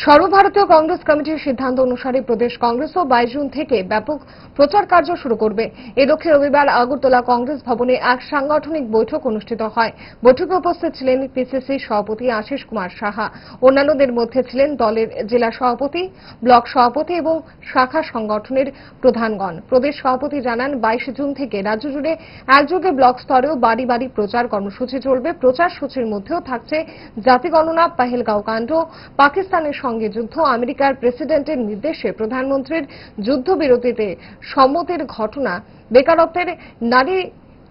সর্বভারতীয় কংগ্রেস কমিটির সিদ্ধান্ত অনুসারে প্রদেশ কংগ্রেসও 22 জুন থেকে ব্যাপক প্রচার কার্য শুরু করবে। এ লক্ষ্যে রবিবার আগরতলা কংগ্রেস ভবনে এক সাংগঠনিক বৈঠক অনুষ্ঠিত হয়। বৈঠকে উপস্থিত ছিলেন পিসিসি সভাপতি আশিস কুমার সাহা। অন্যান্যদের মধ্যে ছিলেন দলের জেলা সভাপতি, ব্লক সভাপতি এবং শাখা সংগঠনের প্রধানগণ। প্রদেশ সভাপতি জানান, 22 জুন থেকে রাজ্য জুড়ে একযোগে ব্লক স্তরেও বাড়ি বাড়ি প্রচার কর্মসূচি চলবে। প্রচার সূচির মধ্যেও থাকছে জাতি গণনা, পেহেলগাঁও কাণ্ড, পাকিস্তানের সঙ্গে যুদ্ধ, আমেরিকার প্রেসিডেন্টের নির্দেশে প্রধানমন্ত্রীর যুদ্ধবিরতিতে সম্মতির ঘটনা, বেকারত্বের, নারী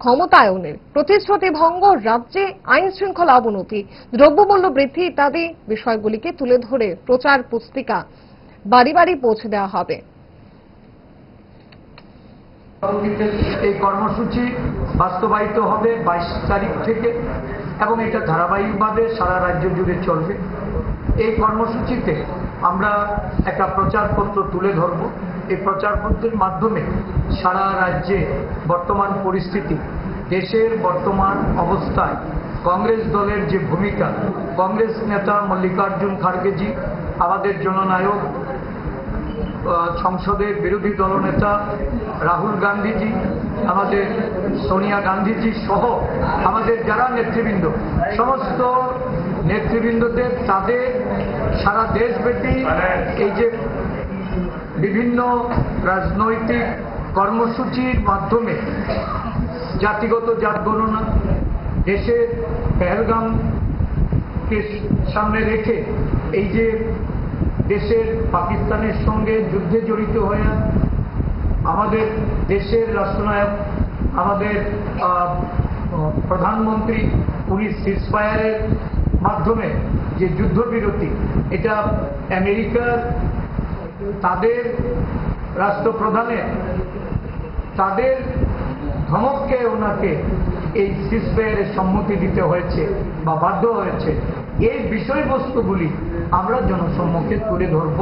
ক্ষমতায়নের প্রতিশ্রুতি ভঙ্গ, রাজ্যে আইন শৃঙ্খলা অবনতি, দ্রব্যমূল্য বৃদ্ধি ইত্যাদি বিষয়গুলিকে তুলে ধরে প্রচার পুস্তিকা বাড়ি বাড়ি পৌঁছে দেওয়া হবে। এই কর্মসূচি বাস্তবায়িত হবে 22 তারিখ থেকে এবং এটা ধারাবাহিকভাবে সারা রাজ্য জুড়ে চলবে। এই কর্মসূচিতে আমরা একটা প্রচারপত্র তুলে ধরব। এই প্রচারপত্রের মাধ্যমে সারা রাজ্যে বর্তমান পরিস্থিতি, দেশের বর্তমান অবস্থায় কংগ্রেস দলের যে ভূমিকা, কংগ্রেস নেতা মল্লিকার্জুন খাড়গেজি, আমাদের জননায়ক সংসদের বিরোধী দলনেতা রাহুল গান্ধীজি, আমাদের সোনিয়া গান্ধীজি সহ আমাদের যারা নেতৃবৃন্দ, সমস্ত নেতৃবৃন্দদের তাদের সারা দেশব্যাপী এই যে বিভিন্ন রাজনৈতিক কর্মসূচির মাধ্যমে জাতিগত জাত গণনা, দেশের পেহেলগামকে সামনে রেখে এই যে দেশের পাকিস্তানের সঙ্গে যুদ্ধে জড়িত হয়ে আমাদের দেশের রাষ্ট্রনায়ক, আমাদের প্রধানমন্ত্রী, উনি সিজফায়ারের মাধ্যমে যে যুদ্ধবিরতি, এটা আমেরিকার তাদের রাষ্ট্রপ্রধানের তাদের ধমককে ওনাকে এই সিজফায়ারের সম্মতি দিতে হয়েছে বা বাধ্য হয়েছে। এই বিষয়বস্তুগুলি আমরা জনসম্মুখে তুলে ধরব।